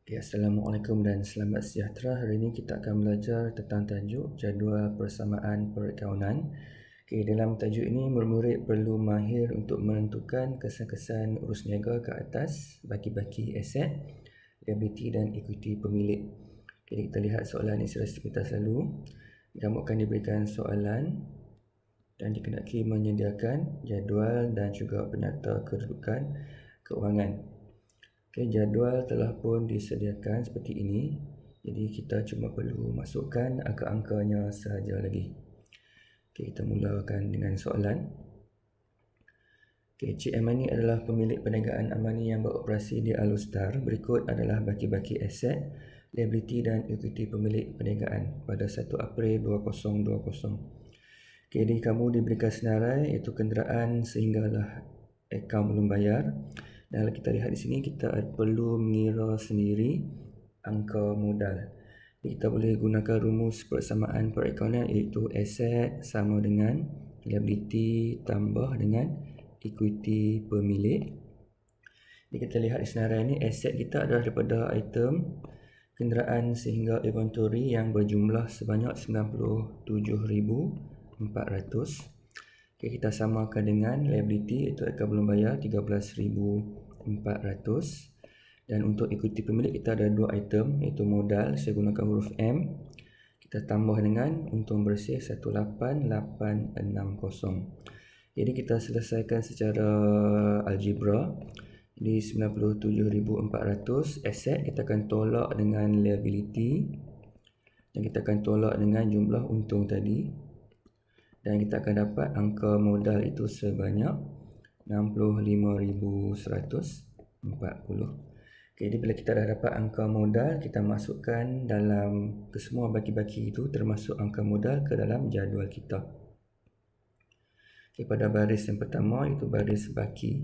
Assalamualaikum dan selamat sejahtera. Hari ini kita akan belajar tentang tajuk jadual persamaan perakaunan. Dalam tajuk ini, murid-murid perlu mahir untuk menentukan kesan-kesan urus niaga ke atas, baki-baki aset, liability dan ekuiti pemilik. Kita lihat soalan ini secara kita selalu. Kamu akan diberikan soalan dan dikenaki menyediakan jadual dan juga penata kedudukan keuangan. Jadual telah pun disediakan seperti ini. Jadi kita cuma perlu masukkan angka-angkanya sahaja lagi. Kita mulakan dengan soalan. Cik Amani adalah pemilik perniagaan Amani yang beroperasi di Alustar. Berikut adalah baki-baki aset, liability dan ekuiti pemilik perniagaan pada 1 April 2020. Jadi kamu diberikan senarai iaitu kenderaan sehinggalah akaun belum bayar. Dan kalau kita lihat di sini, kita perlu mengira sendiri angka modal. Kita boleh gunakan rumus persamaan perakaunan iaitu aset sama dengan liability tambah dengan ekuiti pemilik. Jadi kita lihat di senarai ini, aset kita adalah daripada item kenderaan sehingga inventory yang berjumlah sebanyak 97,400. Kita samakan dengan liability iaitu akaun belum bayar 13,400. Dan untuk ekuiti pemilik kita ada dua item iaitu modal, saya gunakan huruf M. Kita tambah dengan untung bersih 18,860. Jadi kita selesaikan secara algebra. Di 97,400 aset kita akan tolak dengan liability dan kita akan tolak dengan jumlah untung tadi. Dan kita akan dapat angka modal itu sebanyak 65,140. Jadi bila kita dah dapat angka modal, kita masukkan dalam kesemua baki-baki itu termasuk angka modal ke dalam jadual kita. Pada baris yang pertama itu baris baki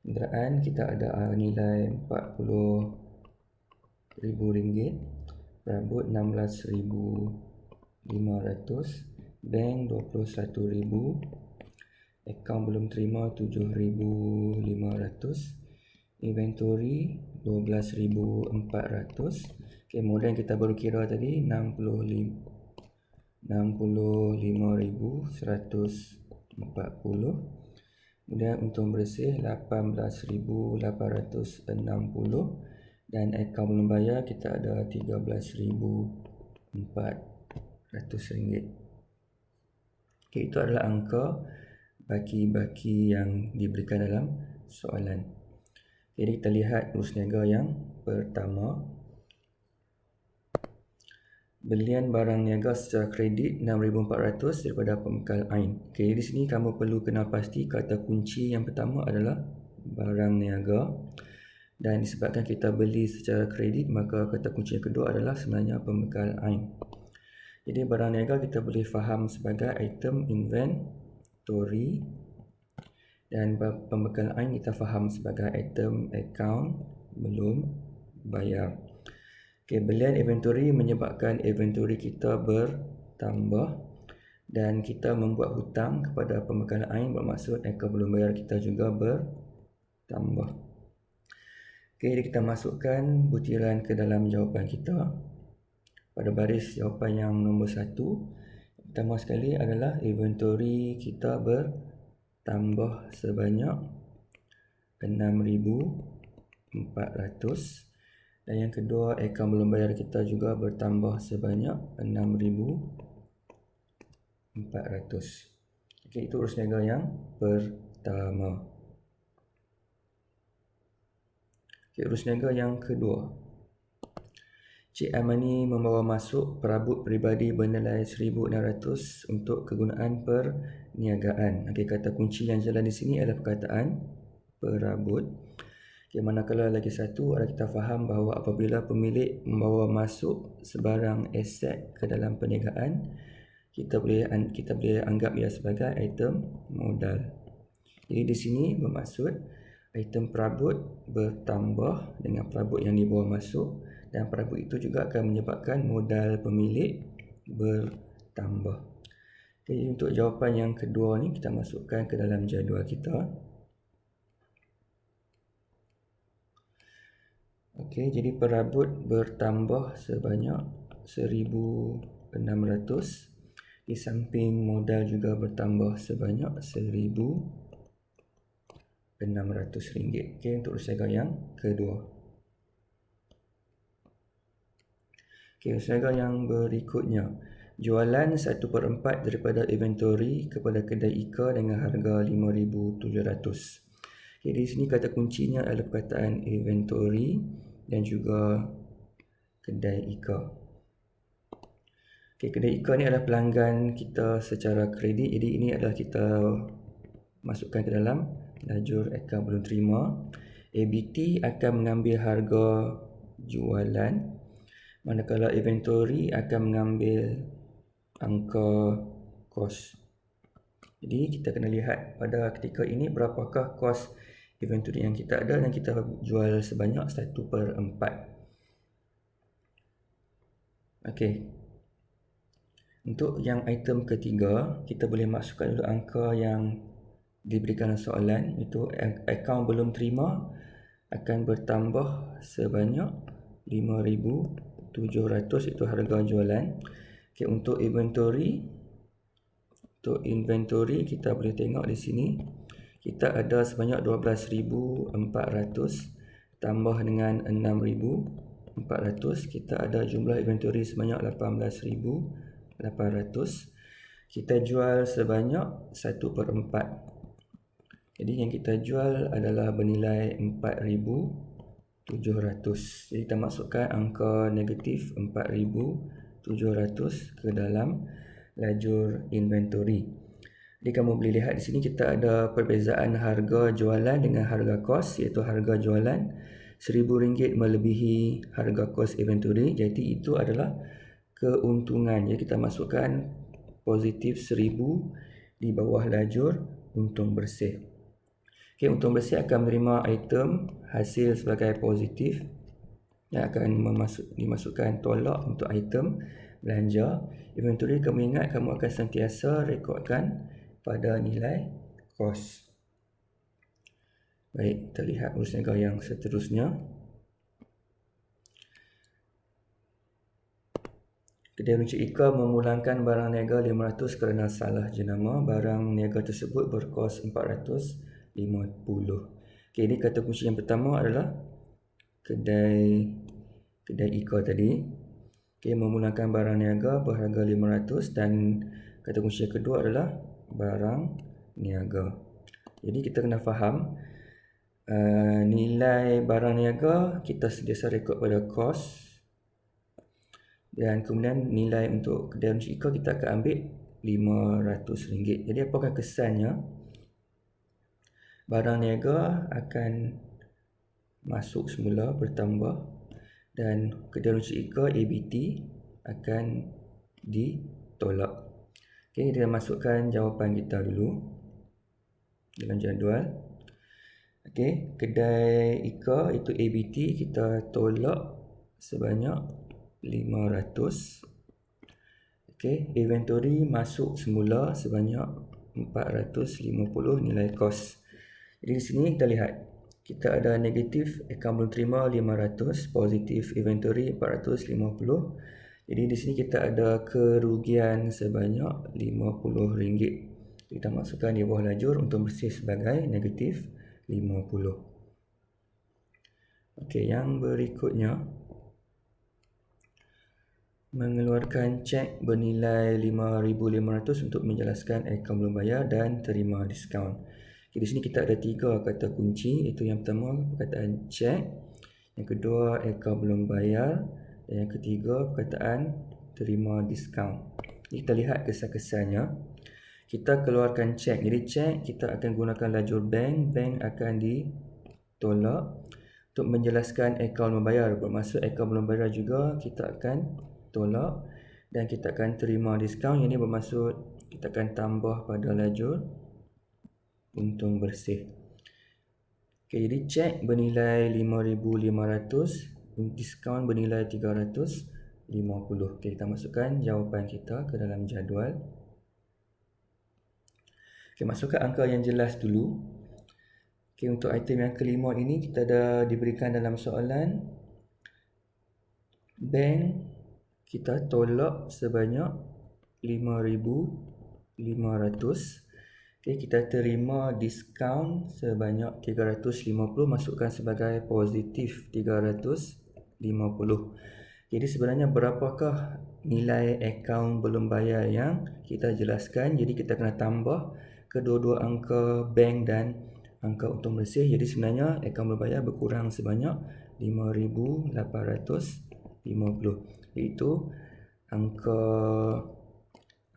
kenderaan, kita ada nilai RM40,000, perabot 16,500, bank 21,000, akaun belum terima 7,500, inventory 12,400. Modal kita baru kira tadi 65,140. Kemudian untung bersih 18,860 dan akaun belum bayar kita ada RM13,400. Itu adalah angka baki-baki yang diberikan dalam soalan. Jadi kita lihat urus niaga yang pertama. Belian barang niaga secara kredit 6,400 daripada pembekal Ain. Di sini kamu perlu kenal pasti kata kunci yang pertama adalah barang niaga. Dan disebabkan kita beli secara kredit, maka kata kunci yang kedua adalah sebenarnya pembekal Ain. Jadi barang niaga kita boleh faham sebagai item inventory dan pembekal Ain kita faham sebagai item account belum bayar. Belian inventory menyebabkan inventory kita bertambah dan kita membuat hutang kepada pembekal Ain bermaksud akaun belum bayar kita juga bertambah. Jadi kita masukkan butiran ke dalam jawapan kita. Pada baris jawapan yang nombor 1, pertama sekali adalah inventory kita bertambah sebanyak 6,400 dan yang kedua akaun belum bayar kita juga bertambah sebanyak 6,400. Itu urus niaga yang pertama. Urus niaga yang kedua. Cik Amani membawa masuk perabot peribadi bernilai 1,600 untuk kegunaan perniagaan. Kata kunci yang jalan di sini adalah perkataan perabot. Manakala lagi satu adalah kita faham bahawa apabila pemilik membawa masuk sebarang aset ke dalam perniagaan, kita boleh anggap ia sebagai item modal. Jadi di sini bermaksud item perabot bertambah dengan perabot yang dibawa masuk. Dan perabot itu juga akan menyebabkan modal pemilik bertambah. Jadi untuk jawapan yang kedua ni kita masukkan ke dalam jadual kita. Okey, jadi perabot bertambah sebanyak 1,600. Di samping modal juga bertambah sebanyak RM1,600. Okey, untuk usaha yang kedua. Okey, usaha yang berikutnya. Jualan 1/4 daripada inventory kepada kedai Ika dengan harga RM5,700. Okey, di sini kata kuncinya adalah perkataan inventory dan juga kedai Ika. Okey, kedai Ika ni adalah pelanggan kita secara kredit. Jadi ini adalah kita masukkan ke dalam lajur akaun belum terima. ABT akan mengambil harga jualan, manakala inventory akan mengambil angka kos. Jadi kita kena lihat pada ketika ini berapakah kos inventory yang kita ada dan kita jual sebanyak 1/4. Okey. Untuk yang item ketiga, kita boleh masukkan dulu angka yang diberikan soalan, itu akaun belum terima akan bertambah sebanyak 5,700, itu harga jualan. Okay, untuk inventory kita boleh tengok di sini kita ada sebanyak 12,400 tambah dengan 6,400, kita ada jumlah inventory sebanyak 18,800. Kita jual sebanyak 1/4. Jadi yang kita jual adalah bernilai 4,700. Jadi kita masukkan angka negatif 4,700 ke dalam lajur inventory. Jadi kamu boleh lihat di sini kita ada perbezaan harga jualan dengan harga kos, iaitu harga jualan RM1,000 melebihi harga kos inventory. Jadi itu adalah keuntungan. Jadi kita masukkan positif 1,000 di bawah lajur untung bersih. Okay, untung bersih akan menerima item hasil sebagai positif yang akan dimasukkan tolak untuk item belanja. Inventory, kamu ingat kamu akan sentiasa rekodkan pada nilai kos. Baik, kita lihat urus niaga yang seterusnya. Kedai Runcit Ika memulangkan barang niaga 500 kerana salah jenama. Barang niaga tersebut berkos 450. Okey, ini kata kunci yang pertama adalah kedai Ika tadi. Okey, memulangkan barang niaga berharga 500 dan kata kunci yang kedua adalah barang niaga. Jadi kita kena faham nilai barang niaga kita sentiasa rekod pada kos, dan kemudian nilai untuk kedai Runcit Ika kita akan ambil RM500. Jadi apakah kesannya? Barang niaga akan masuk semula bertambah dan kedai Runcit Ika ABT akan ditolak. Okey, kita masukkan jawapan kita dulu dalam jadual. Okey, kedai Ika itu ABT kita tolak sebanyak 500. Okey, inventory masuk semula sebanyak 450 nilai kos. Jadi di sini kita lihat kita ada negatif akaun belum terima 500, positif inventory 450. Jadi di sini kita ada kerugian sebanyak RM50. Kita masukkan di bawah lajur untuk bersih sebagai negatif 50. Okey, yang berikutnya, mengeluarkan cek bernilai RM5,500 untuk menjelaskan akaun belum bayar dan terima diskaun. Okay, di sini kita ada 3 kata kunci, iaitu yang pertama perkataan cek, yang kedua akaun belum bayar, dan yang ketiga perkataan terima diskaun. Kita lihat kesan-kesannya. Kita keluarkan cek. Jadi cek kita akan gunakan lajur bank akan ditolak. Untuk menjelaskan akaun membayar, bermaksud akaun belum bayar juga kita akan tolak, dan kita akan terima diskaun. Ini bermaksud kita akan tambah pada lajur untung bersih. Okay, jadi cek bernilai RM5,500, diskaun bernilai RM350. Okay, kita masukkan jawapan kita ke dalam jadual. Okay, masukkan angka yang jelas dulu. Okay, untuk item yang kelima ini kita dah diberikan dalam soalan bank kita tolak sebanyak 5,500. Okay, kita terima diskaun sebanyak 350, masukkan sebagai positif 350. Jadi sebenarnya berapakah nilai akaun belum bayar yang kita jelaskan? Jadi kita kena tambah kedua-dua angka bank dan angka untung bersih. Jadi sebenarnya akaun belum bayar berkurang sebanyak 5,850, iaitu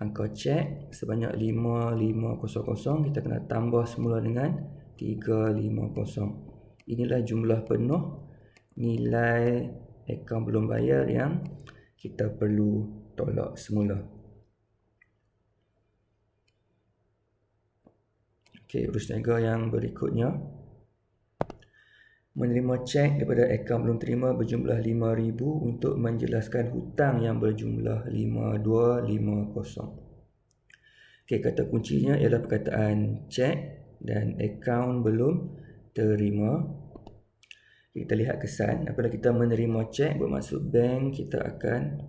angka cek sebanyak 5,500, kita kena tambah semula dengan 350. Inilah jumlah penuh nilai akaun belum bayar yang kita perlu tolak semula. Okey, urus niaga yang berikutnya. Menerima cek daripada akaun belum terima berjumlah 5,000 untuk menjelaskan hutang yang berjumlah 5,250. Okey, kata kuncinya ialah perkataan cek dan akaun belum terima. Kita lihat kesan. Apabila kita menerima cek bermaksud bank kita akan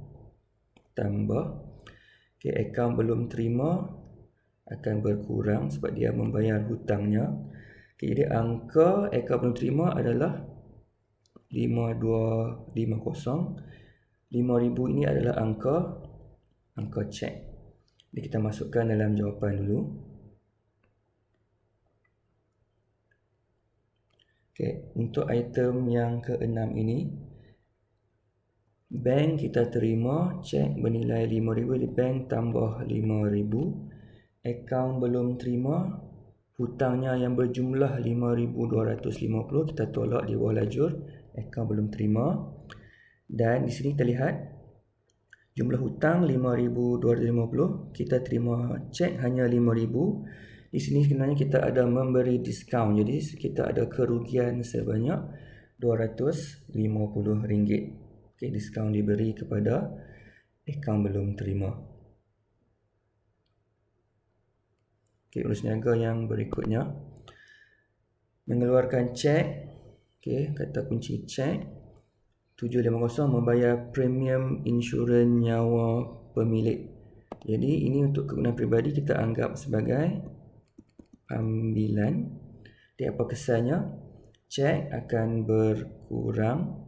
tambah. Okey, akaun belum terima akan berkurang sebab dia membayar hutangnya. Okey, jadi angka akaun belum terima adalah 5,250. 5,000 ini adalah angka cek. Jadi kita masukkan dalam jawapan dulu. Okey, untuk item yang ke-6 ini, bank kita terima cek bernilai 5,000, di bank tambah 5,000. Akaun belum terima, hutangnya yang berjumlah 5,250, kita tolak di bawah lajur akaun belum terima. Dan di sini terlihat jumlah hutang 5,250, kita terima cek hanya 5,000. Di sini sebenarnya kita ada memberi diskaun, jadi kita ada kerugian sebanyak RM250. Okay, diskaun diberi kepada akaun belum terima. Okay, urus niaga yang berikutnya. Mengeluarkan cek. Okay, kata kunci cek 750 membayar premium insurans nyawa pemilik. Jadi ini untuk kegunaan peribadi kita anggap sebagai ambilan. Jadi apa kesannya? Cek akan berkurang,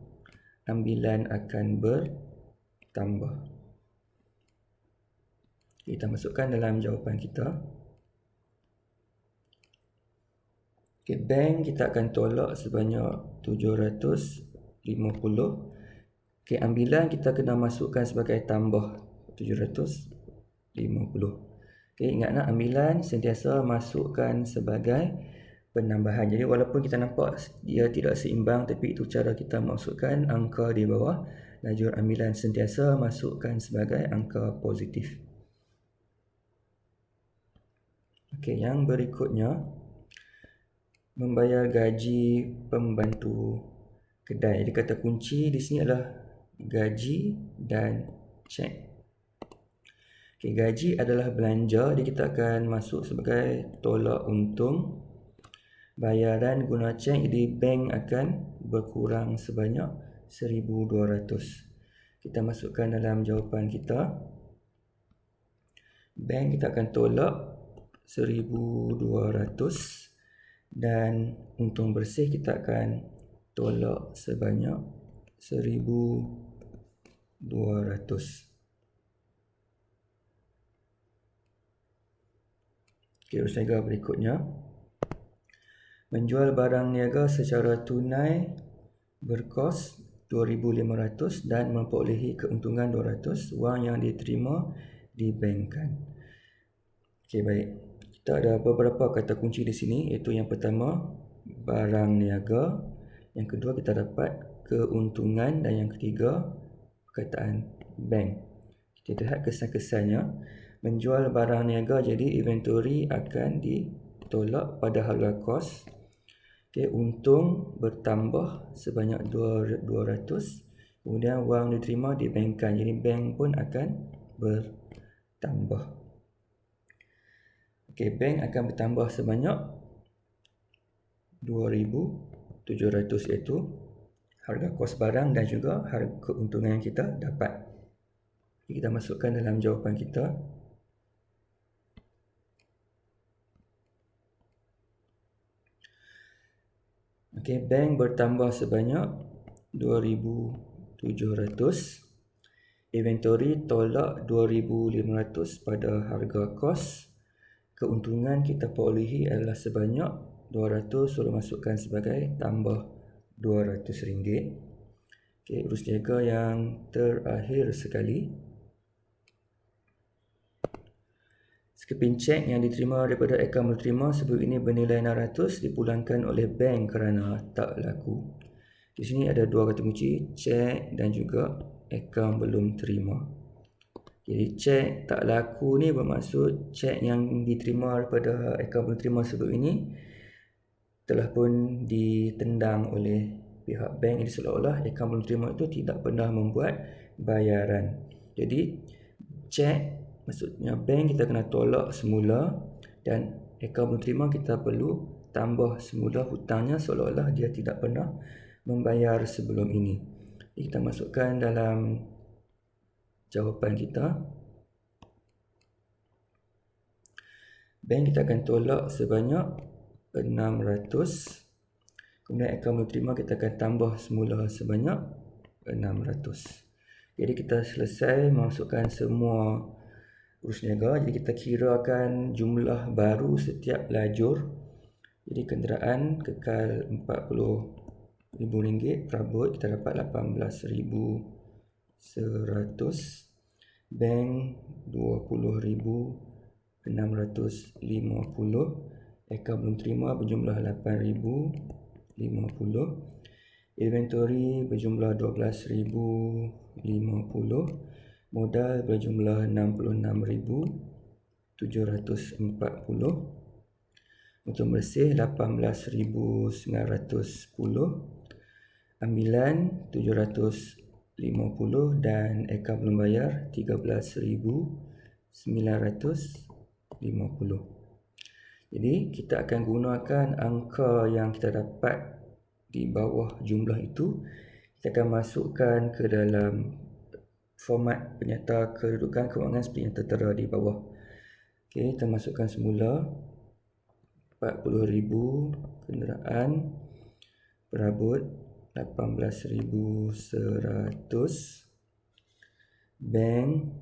ambilan akan bertambah. Kita masukkan dalam jawapan kita. Okay, bank kita akan tolak sebanyak 750. Okay, ambilan kita kena masukkan sebagai tambah 750. Okay, ingat nak, ambilan sentiasa masukkan sebagai penambahan. Jadi walaupun kita nampak dia tidak seimbang, tapi itu cara kita masukkan angka di bawah lajur ambilan, sentiasa masukkan sebagai angka positif. Okey, yang berikutnya, membayar gaji pembantu kedai. Jadi kata kunci di sini adalah gaji dan cek. Okay, gaji adalah belanja, jadi kita akan masuk sebagai tolak untung. Bayaran guna cek, jadi bank akan berkurang sebanyak 1,200. Kita masukkan dalam jawapan kita. Bank kita akan tolak 1,200 dan untung bersih kita akan tolak sebanyak 1,200. Okay, urus niaga berikutnya. Menjual barang niaga secara tunai berkos 2,500 dan memperolehi keuntungan 200. Wang yang diterima dibankkan. Okey, baik. Kita ada beberapa kata kunci di sini, iaitu yang pertama barang niaga, yang kedua kita dapat keuntungan, dan yang ketiga perkataan bank. Kita lihat kesan-kesannya. Menjual barang niaga, jadi inventory akan ditolak pada harga kos. Okay, untung bertambah sebanyak 200. Kemudian wang diterima dibankkan, jadi bank pun akan bertambah. Okay, bank akan bertambah sebanyak 2,700, iaitu harga kos barang dan juga harga keuntungan yang kita dapat. Kita masukkan dalam jawapan kita. Okey, bank bertambah sebanyak 2,700. Inventory tolak 2,500 pada harga kos. Keuntungan kita perolehi adalah sebanyak 200, suruh masukkan sebagai tambah RM200. Okey, urus niaga yang terakhir sekali. Sekeping cek yang diterima daripada akaun menerima sebelum ini bernilai 600 dipulangkan oleh bank kerana tak laku. Di sini ada dua kata kunci, cek dan juga akaun belum terima. Jadi cek tak laku ni bermaksud cek yang diterima daripada akaun belum terima sebelum ini telah pun ditendang oleh pihak bank. Jadi seolah-olah akaun belum terima itu tidak pernah membuat bayaran. Jadi cek maksudnya bank kita kena tolak semula dan akaun belum terima kita perlu tambah semula hutangnya seolah-olah dia tidak pernah membayar sebelum ini. Jadi kita masukkan dalam jawapan kita. Bank kita akan tolak sebanyak 600. Kemudian akaun belum terima kita akan tambah semula sebanyak 600. Jadi kita selesai masukkan semua urus niaga. Jadi kita kirakan jumlah baru setiap lajur. Jadi kenderaan kekal RM40,000, perabot kita dapat RM18,100, bank RM20,650, akaun belum terima berjumlah RM8,050, inventory berjumlah RM12,050, modal berjumlah RM66,740, untung bersih RM18,910, ambilan RM750 dan akaun belum bayar RM13,950. Jadi kita akan gunakan angka yang kita dapat di bawah jumlah itu. Kita akan masukkan ke dalam format penyata kedudukan kewangan seperti yang tertera di bawah. Okey, kita masukkan semula 40,000, kenderaan, perabot 18,100, bank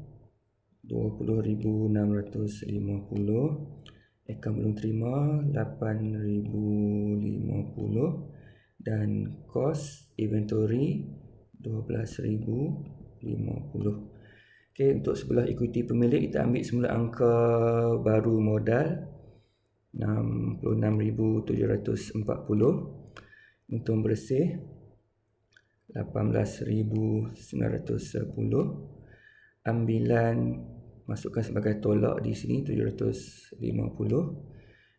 20,650, akaun belum terima 8,050 dan kos inventory 12,050. Okey, untuk sebelah equity pemilik kita ambil semula angka baru modal 66,740, untung bersih 18,910, ambilan masukkan sebagai tolak di sini 750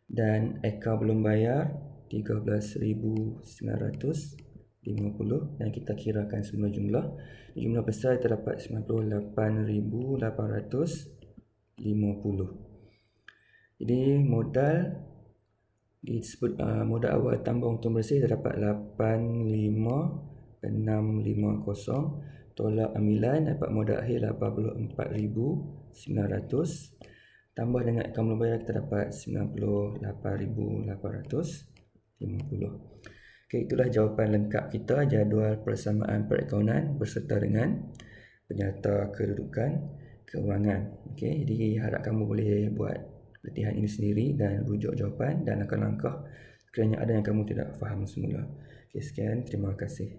dan akaun belum bayar 13,950 dan kita kirakan semula jumlah. Jumlah besar terdapat 98,850. Jadi modal disebut modal awal tambah untung bersih terdapat 85,650, tolak ambilan dapat modal akhir 84,900, tambah dengan akaun belum bayar kita dapat 98,850. Okey, itulah jawapan lengkap kita jadual persamaan perakaunan berserta dengan penyata kedudukan kewangan. Okey, jadi harap kamu boleh buat latihan ini sendiri dan rujuk jawapan dan langkah-langkah sekiranya ada yang kamu tidak faham semula. Okey, sekian, terima kasih.